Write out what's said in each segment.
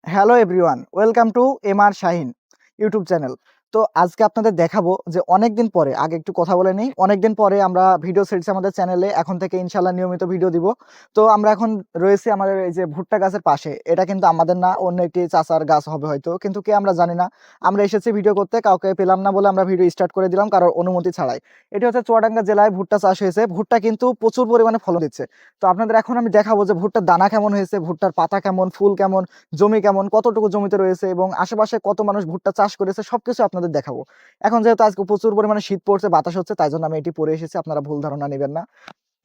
Hello everyone, welcome to MrShahin YouTube channel. তো আজকে আপনাদের দেখাবো যে অনেকদিন পরে, আগে একটু কথা বলে নেই, অনেকদিন পরে আমরা ভিডিও ছেড়েছি আমাদের চ্যানেলে। এখন থেকে ইনশাল্লাহ নিয়মিত ভিডিও দিব। তো আমরা এখন রয়েছি আমাদের এই যে ভুট্টা গাছের পাশে। এটা কিন্তু আমাদের না, অন্য একটি চাচার গাছ হবে হয়তো, কিন্তু কে আমরা জানি না। আমরা এসেছি ভিডিও করতে, কাউকে পেলাম না বলে আমরা ভিডিও স্টার্ট করে দিলাম কারোর অনুমতি ছাড়াই। এটি হচ্ছে চুয়াডাঙ্গা জেলায় ভুট্টা চাষ হয়েছে। ভুট্টা কিন্তু প্রচুর পরিমাণে ফলন দিচ্ছে। তো আপনাদের এখন আমি দেখাবো যে ভুট্টার দানা কেমন হয়েছে, ভুট্টার পাতা কেমন, ফুল কেমন, জমি কেমন, কতটুকু জমিতে রয়েছে এবং আশেপাশে কত মানুষ ভুট্টা চাষ করেছে, সবকিছু আপনাদের দেখাবো। এখন যেহেতু আজকে প্রচুর পরিমাণে শীত পড়ছে, বাতাস হচ্ছে, তাই জন্য আমি এটি পরে এসেছি, আপনারা ভুল ধারণা নেবেন না।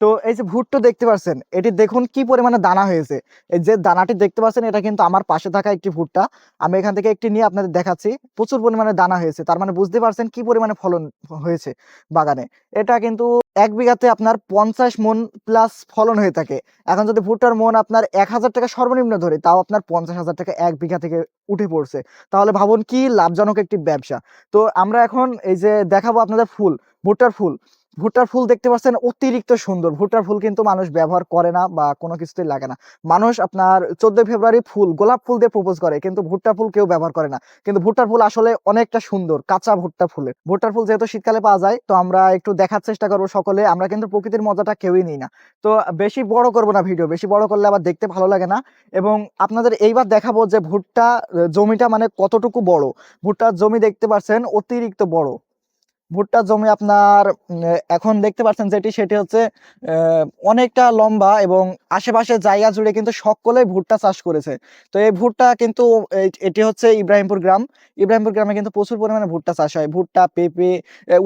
তো এই যে ভুট্টা দেখতে পাচ্ছেন, এটি দেখুন কি পরিমাণে দানা হয়েছে। এই যে দানাটি দেখতে পাচ্ছেন, এটা কিন্তু আমার পাশে থাকা একটি ভুট্টা। আমি এখান থেকে একটি নিয়ে আপনাদের দেখাচ্ছি। প্রচুর পরিমাণে দানা হয়েছে, তার মানে বুঝতে পারছেন কি পরিমাণে ফলন হয়েছে বাগানে। এটা কিন্তু 1 বিঘাতে আপনার 50 মণ প্লাস ফলন হয়ে থাকে। এখন যদি ভুট্টার মন আপনার 1,000 টাকা সর্বনিম্ন ধরে, তাও আপনার 50,000 টাকা 1 বিঘা থেকে উঠে পড়ছে। তাহলে ভাবুন কি লাভজনক একটি ব্যবসা। তো আমরা এখন এই যে দেখাবো আপনাদের ফুল, ভুট্টার ফুল। ভুট্টার ফুল দেখতে পাচ্ছেন অতিরিক্ত সুন্দর। ভুট্টার ফুল কিন্তু মানুষ ব্যবহার করে না বা কোনো কিছুতেই লাগে না। মানুষ আপনার 14 ফেব্রুয়ারি ফুল, গোলাপ ফুল দিয়ে প্রপোজ করে, কিন্তু ভুট্টা ফুল কেউ ব্যবহার করে না। কিন্তু ভুট্টার ফুল আসলে অনেকটা সুন্দর, কাঁচা ভুট্টা ফুলের। ভুট্টার ফুল যেহেতু শীতকালে পাওয়া যায়, তো আমরা একটু দেখার চেষ্টা করবো সকলে। আমরা কিন্তু প্রকৃতির মজাটা কেউই নিই না। তো বেশি বড় করবো না ভিডিও, বেশি বড় করলে আবার দেখতে ভালো লাগে না। এবং আপনাদের এইবার দেখাবো যে ভুট্টা জমিটা মানে কতটুকু বড়। ভুট্টার জমি দেখতে পাচ্ছেন অতিরিক্ত বড়। ভুট্টার জমি আপনার এখন দেখতে পাচ্ছেন যেটি, সেটি হচ্ছে অনেকটা লম্বা এবং আশেপাশে জায়গা জুড়ে কিন্তু সকলেই ভুট্টা চাষ করেছে। তো এই ভুট্টা কিন্তু এটি হচ্ছে ইব্রাহিমপুর গ্রাম। ইব্রাহিমপুর গ্রামে কিন্তু প্রচুর পরিমাণে ভুট্টা চাষ হয়। ভুট্টা, পেঁপে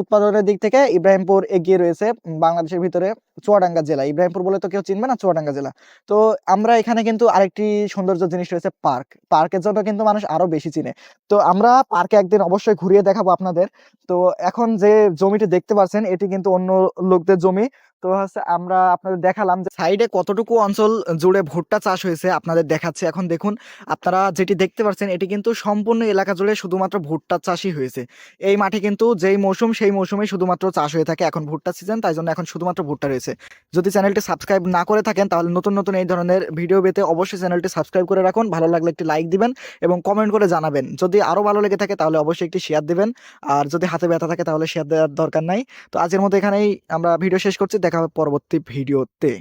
উৎপাদনের দিক থেকে ইব্রাহিমপুর এগিয়ে রয়েছে বাংলাদেশের ভিতরে। চুয়াডাঙ্গা জেলা, ইব্রাহিমপুর বলে তো কেউ চিনবে না, চুয়াডাঙ্গা জেলা। তো আমরা এখানে কিন্তু আরেকটি সৌন্দর্য জিনিস রয়েছে, পার্ক। পার্কের জন্য কিন্তু মানুষ আরো বেশি চিনে। তো আমরা পার্কে একদিন অবশ্যই ঘুরিয়ে দেখাবো আপনাদের। তো এখন যে জমিটি দেখতে পাচ্ছেন, এটি কিন্তু অন্য লোকদের জমি। তো হচ্ছে আমরা আপনাদের দেখালাম যে সাইডে কতটুকু অঞ্চল জুড়ে ভুট্টা চাষ হয়েছে, আপনাদের দেখাচ্ছে। এখন দেখুন, আপনারা যেটি দেখতে পাচ্ছেন, এটি কিন্তু সম্পূর্ণ এলাকা জুড়ে শুধুমাত্র ভুট্টা চাষই হয়েছে। এই মাঠে কিন্তু যেই মৌসুম সেই মৌসুমে শুধুমাত্র চাষ হয়ে থাকে। এখন ভুট্টা সিজন, তাই জন্য এখন শুধুমাত্র ভুট্টা রয়েছে। যদি চ্যানেলটি সাবস্ক্রাইব না করে থাকেন, তাহলে নতুন নতুন এই ধরনের ভিডিও পেতে অবশ্যই চ্যানেলটি সাবস্ক্রাইব করে রাখুন। ভালো লাগলে একটি লাইক দিবেন এবং কমেন্ট করে জানাবেন। যদি আরো ভালো লেগে থাকে তাহলে অবশ্যই একটি শেয়ার দিবেন। আর যদি হাতে ব্যথা থাকে তাহলে শেয়ার দেওয়ার দরকার নাই। তো আজকের মতো এখানেই আমরা ভিডিও শেষ করছি, দেখা হবে পরবর্তী ভিডিওতে।